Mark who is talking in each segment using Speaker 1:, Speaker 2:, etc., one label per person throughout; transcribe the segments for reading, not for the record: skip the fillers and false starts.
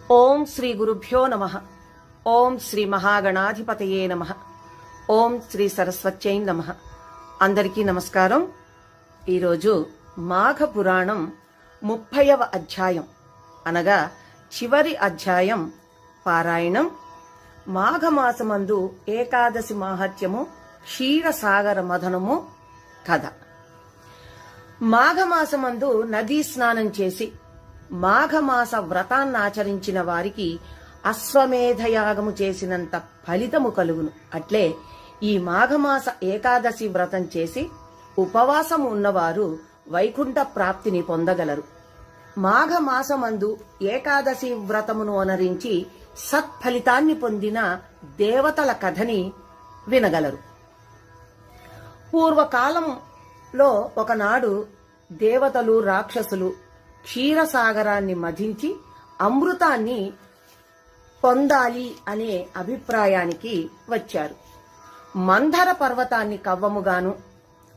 Speaker 1: ఓం శ్రీ గురుభ్యో నమః. ఓం శ్రీ మహాగణాధిపతయే నమః. ఓం శ్రీ సరస్వత్యై నమః. అందరికీ నమస్కారం. ఈరోజు మాఘ పురాణం 30వ అధ్యాయం అనగా చివరి అధ్యాయం పారాయణం. మాఘమాసమందు ఏకాదశి మాహత్యము, క్షీరసాగర మథనము కథ. మాఘమాసమందు నదీ స్నానం చేసి మాఘమాస వ్రతాన్నాచరించిన వారికి అశ్వమేధయాగము చేసినంత ఫలితము కలుగును. అట్లే ఈ మాఘమాస ఏకాదశి వ్రతం చేసి ఉపవాసము ఉన్నవారు వైకుంఠ ప్రాప్తిని పొందగలరు. మాఘమాసమందు ఏకాదశి వ్రతమును అనరించి సత్ఫలితాన్ని పొందిన దేవతల కథని వినగలరు. పూర్వకాలంలో ఒకనాడు దేవతలు, రాక్షసులు క్షీరసాగరాన్ని మధించి అమృతాన్ని పొందాలి అనే అభిప్రాయానికి వచ్చారు. మందర పర్వతాన్ని కవ్వముగాను,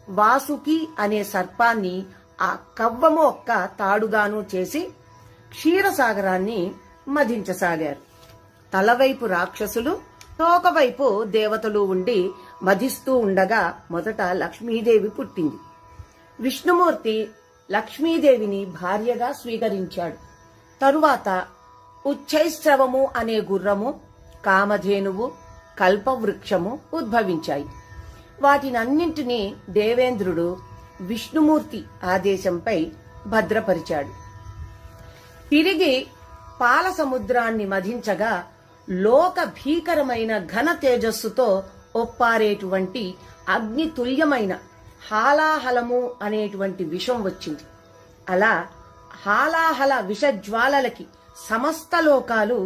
Speaker 1: వాసుకి అనే సర్పాన్ని ఆ కవ్వము ఒక్క తాడుగాను చేసి క్షీరసాగరాన్ని మధించసాగారు. తలవైపు రాక్షసులు, తోకవైపు దేవతలు ఉండి మధిస్తూ ఉండగా మొదట లక్ష్మీదేవి పుట్టింది. విష్ణుమూర్తి లక్ష్మీదేవిని భార్యగా స్వీకరించాడు. తరువాత ఉచ్చైశ్రవము అనే గుర్రము, కామధేనువు, కల్పవృక్షము ఉద్భవించాయి. వాటినన్నింటినీ దేవేంద్రుడు విష్ణుమూర్తి ఆదేశంపై భద్రపరిచాడు. తిరిగి పాల సముద్రాన్ని మధించగా లోక భీకరమైన ఘన తేజస్సుతో ఒప్పారేటువంటి అగ్నితుల్యమైన హాలాహలము అనేటువంటి విషం వచ్చింది. అలా హాలాహల విషజ్వాలలకి సమస్త లోకాలు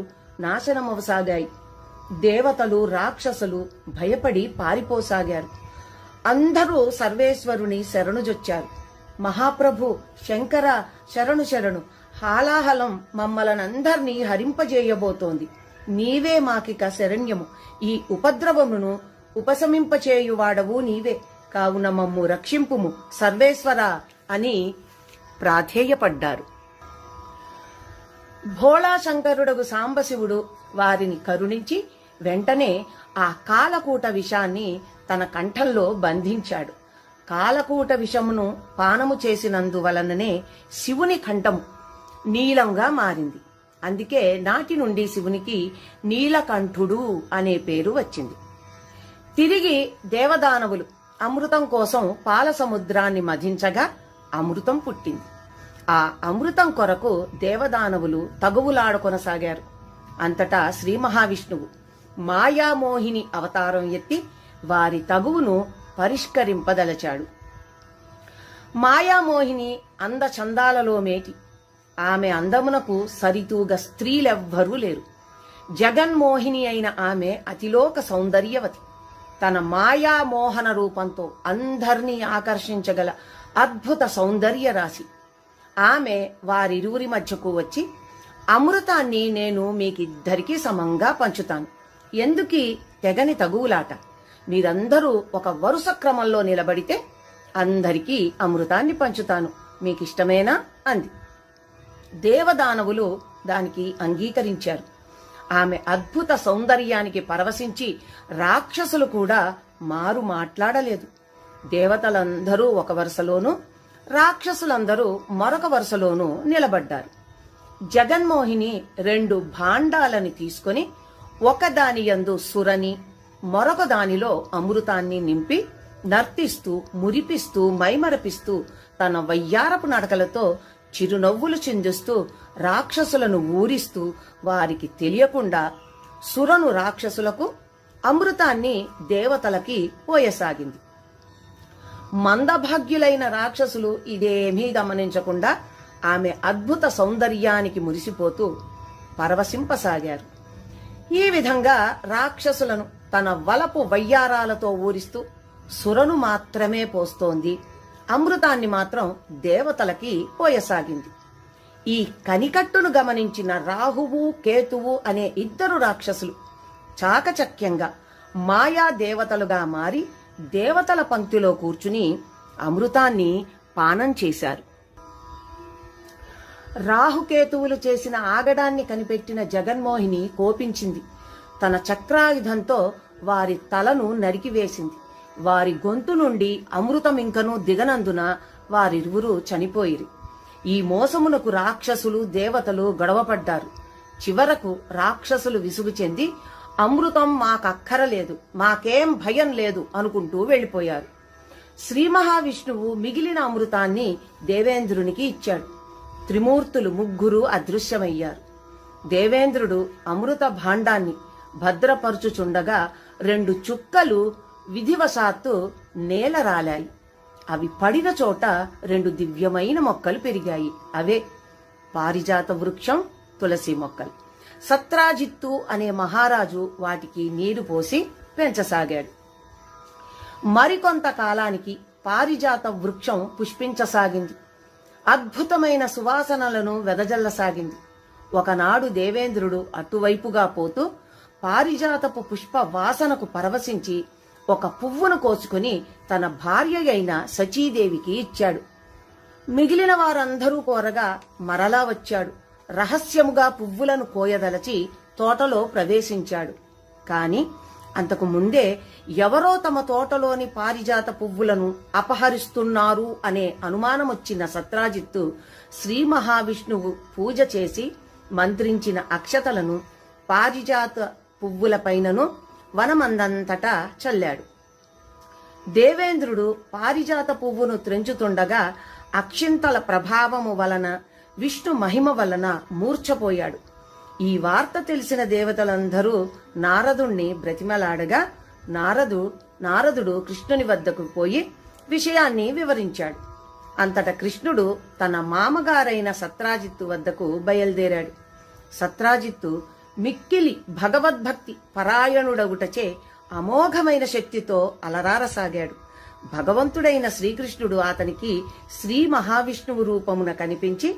Speaker 1: నాశనమవసాగాయి. దేవతలు, రాక్షసులు భయపడి పారిపోసాగారు. అందరూ సర్వేశ్వరుని శరణుజొచ్చారు. మహాప్రభు శంకర, శరణు శరణు, హాలాహలం మమ్మలనందర్నీ హరింపజేయబోతోంది. నీవే మాకిక శరణ్యము. ఈ ఉపద్రవమును ఉపశమింపచేయువాడవు నీవే. కావున మమ్ము రక్షింపుము సర్వేశ్వర అని ప్రాధేయపడ్డారు. భోళాశంకరుడగు సాంబశివుడు వారిని కరుణించి వెంటనే ఆ కాలకూట విషాన్ని తన కంఠంలో బంధించాడు. కాలకూట విషమును పానము చేసినందువలననే శివుని కంఠము నీలంగా మారింది. అందుకే నాటి నుండి శివునికి నీలకంఠుడు అనే పేరు వచ్చింది. తిరిగి దేవదానవులు అమృతం కోసం పాల సముద్రాన్ని మధించగా అమృతం పుట్టింది. ఆ అమృతం కొరకు దేవదానవులు తగువులాడకొనసాగారు. అంతటా శ్రీ మహావిష్ణువు మాయామోహిని అవతారం ఎత్తి వారి తగువును పరిష్కరింపదలచాడు. మాయామోహిని అందచందాలలో మేటి. ఆమె అందమునకు సరితూగ స్త్రీలెవ్వరూ లేరు. జగన్మోహిని అయిన ఆమె అతిలోక సౌందర్యవతి. తన మాయామోహన రూపంతో అందర్నీ ఆకర్షించగల అద్భుత సౌందర్య రాశి. ఆమె వారిరువురి మధ్యకు వచ్చి, అమృతాన్ని నేను మీకిద్దరికీ సమంగా పంచుతాను. ఎందుకీ తెగని తగువులాట? మీరందరూ ఒక వరుస క్రమంలో నిలబడితే అందరికీ అమృతాన్ని పంచుతాను. మీకిష్టమేనా అంది. దేవదానవులు దానికి అంగీకరించారు. ఆమె అద్భుత సౌందర్యానికి పరవశించి రాక్షసులు కూడా మారు మాట్లాడలేదు. దేవతలందరూ ఒక వరుసలోనూ, రాక్షసులందరూ మరొక వరుసలోనూ నిలబడ్డారు. జగన్మోహిని 2 భాండాలని తీసుకుని ఒకదాని యందు సురని, మరొక దానిలో అమృతాన్ని నింపి నర్తిస్తూ, మురిపిస్తూ, మైమరపిస్తూ తన వయ్యారపు నడకలతో చిరునవ్వులు చిందిస్తూ రాక్షసులను ఊరిస్తూ వారికి తెలియకుండా సురను రాక్షసులకు, అమృతాన్ని దేవతలకి పోయసాగింది. మందభాగ్యులైన రాక్షసులు ఇదేమీ గమనించకుండా ఆమె అద్భుత సౌందర్యానికి మురిసిపోతూ పరవశింపసాగారు. ఈ విధంగా రాక్షసులను తన వలపు వయ్యారాలతో ఊరిస్తూ సురను మాత్రమే పోస్తోంది. అమృతాన్ని మాత్రం దేవతలకి పోయసాగింది. ఈ కనికట్టును గమనించిన రాహువు, కేతువు అనే 2 రాక్షసులు చాకచక్యంగా మాయా దేవతలుగా మారి దేవతల పంక్తిలో కూర్చుని అమృతాన్ని పానం చేశారు. రాహుకేతువులు చేసిన ఆగడాన్ని కనిపెట్టిన జగన్మోహిని కోపించింది. తన చక్రాయుధంతో వారి తలను నరికివేసింది. వారి గొంతు నుండి అమృతం ఇంకనూ దిగనందున వారిరువురు చనిపోయిరి. ఈ మోసమునకు రాక్షసులు దేవతలు గొడవపడ్డారు. చివరకు రాక్షసులు విసుగు చెంది అమృతం మాకక్కరలేదు, మాకేం భయం లేదు అనుకుంటూ వెళ్లిపోయారు. శ్రీ మహావిష్ణువు మిగిలిన అమృతాన్ని దేవేంద్రునికి ఇచ్చాడు. త్రిమూర్తులు ముగ్గురు అదృశ్యమయ్యారు. దేవేంద్రుడు అమృత భాండాన్ని భద్రపరుచుచుండగా 2 చుక్కలు విధివశాత్తు నేల రాలాయి. అవి పడిన చోట 2 దివ్యమైన మొక్కలు పెరిగాయి. అవే పారిజాత వృక్షం, తులసి మొక్కలు. సత్రాజిత్తు అనే మహారాజు వాటికి నీరు పోసి పెంచసాగాడు. మరికొంత కాలానికి పారిజాత వృక్షం పుష్పించసాగింది. అద్భుతమైన సువాసనలను వెదజల్లసాగింది. ఒకనాడు దేవేంద్రుడు అటువైపుగా పోతూ పారిజాతపు పుష్ప వాసనకు పరవశించి ఒక పువ్వును కోసుకుని తన భార్య అయిన శచీదేవికి ఇచ్చాడు. మిగిలిన వారందరూ కోరగా మరలా వచ్చాడు. రహస్యముగా పువ్వులను కోయదలచి తోటలో ప్రవేశించాడు. కాని అంతకు ముందే ఎవరో తమ తోటలోని పారిజాత పువ్వులను అపహరిస్తున్నారు అనే అనుమానమొచ్చిన సత్రాజిత్తు శ్రీ మహావిష్ణువు పూజ చేసి మంత్రించిన అక్షతలను పారిజాత పువ్వులపైనను వనమందంతటా చల్లాడు. దేవేంద్రుడు పారిజాత పువ్వును త్రెంచుతుండగా అక్షింతల ప్రభావము వలన, విష్ణు మహిమ వలన మూర్ఛపోయాడు. ఈ వార్త తెలిసిన దేవతలందరూ నారదుణ్ణి బ్రతిమలాడగా నారదుడు కృష్ణుని వద్దకు పోయి విషయాన్ని వివరించాడు. అంతటా కృష్ణుడు తన మామగారైన సత్రాజిత్తు వద్దకు బయలుదేరాడు. సత్రాజిత్తు మిక్కిలి భగవద్భక్తి పరాయణుడగుటచే అమోఘమైన శక్తితో అలరారసాగాడు. భగవంతుడైన శ్రీకృష్ణుడు అతనికి శ్రీ మహావిష్ణువు రూపమున కనిపించి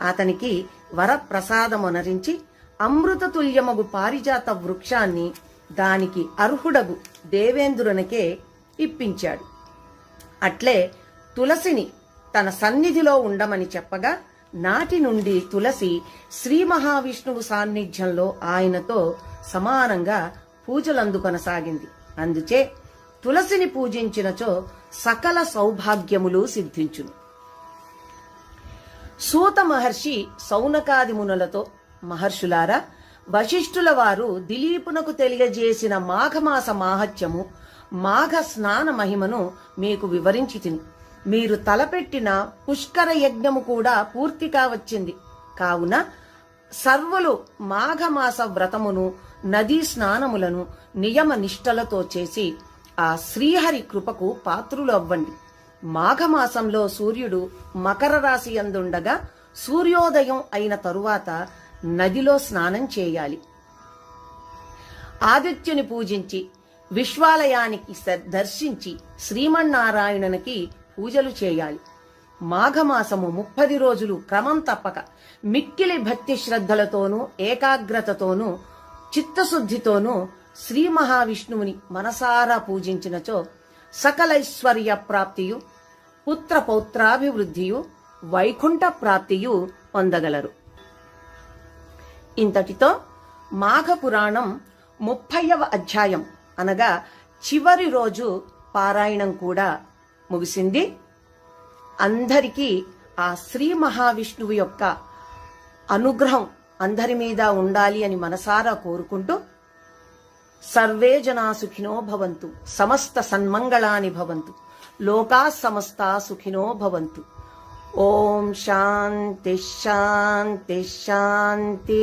Speaker 1: అతనికి వరప్రసాదమునరించి అమృతతుల్యమగు పారిజాత వృక్షాన్ని దానికి అర్హుడగు దేవేంద్రునికే ఇప్పించాడు. అట్లే తులసిని తన సన్నిధిలో ఉండమని చెప్పగా నాటి నుండి తులసి శ్రీ మహావిష్ణువు సాన్నిధ్యంలో ఆయనతో సమానంగా పూజలందుకొనసాగింది. అందుచే తులసిని పూజించినచో సకల సౌభాగ్యములు సిద్ధించును. సూత మహర్షి సౌనకాది మునులతో, మహర్షులారా, వశిష్ఠుల వారు దిలీపునకు తెలియజేసిన మాఘమాస మాహత్యము, మాఘ స్నాన మహిమను మీకు వివరించి తిని మీరు తలపెట్టిన పుష్కర యజ్ఞము కూడా పూర్తి కావచ్చింది. కావున సర్వులు మాఘమాస వ్రతమును, నదీ స్నానములను నియమ నిష్టలతో చేసి ఆ శ్రీహరి కృపకు పాత్రులు అవ్వండి. మాఘమాసంలో సూర్యుడు మకర రాశి యందుండగా సూర్యోదయం అయిన తరువాత నదిలో స్నానం చేయాలి. ఆదిత్యుని పూజించి విశ్వాలయానికి దర్శించి శ్రీమన్నారాయణునికి పూజలు చేయాలి. మాఘమాసము 30 రోజులు క్రమం తప్పక మిక్కిలి భక్తి శ్రద్ధలతోనూ ఏకాగ్రతతోనూ చిత్తశుద్ధితోనూ శ్రీ మహావిష్ణువుని మనసారా పూజించినచో సకలైశ్వర్య ప్రాప్తియు, పుత్ర పౌత్రాభివృద్ధియు, వైకుంఠ ప్రాప్తియు పొందగలరు. ఇంతటితో మాఘ పురాణం 30వ అధ్యాయం అనగా చివరి రోజు పారాయణం కూడా ముగిసింది. అందరికీ ఆ శ్రీ మహావిష్ణువు యొక్క అనుగ్రహం అందరి మీద ఉండాలి అని మనసారా కోరుకుంటూ, సర్వే జనా సుఖినో భవంతు, సమస్త సన్మంగళాని భవంతు, లోకా సమస్తా సుఖినో భవంతు. ఓం శాంతి శాంతి శాంతి.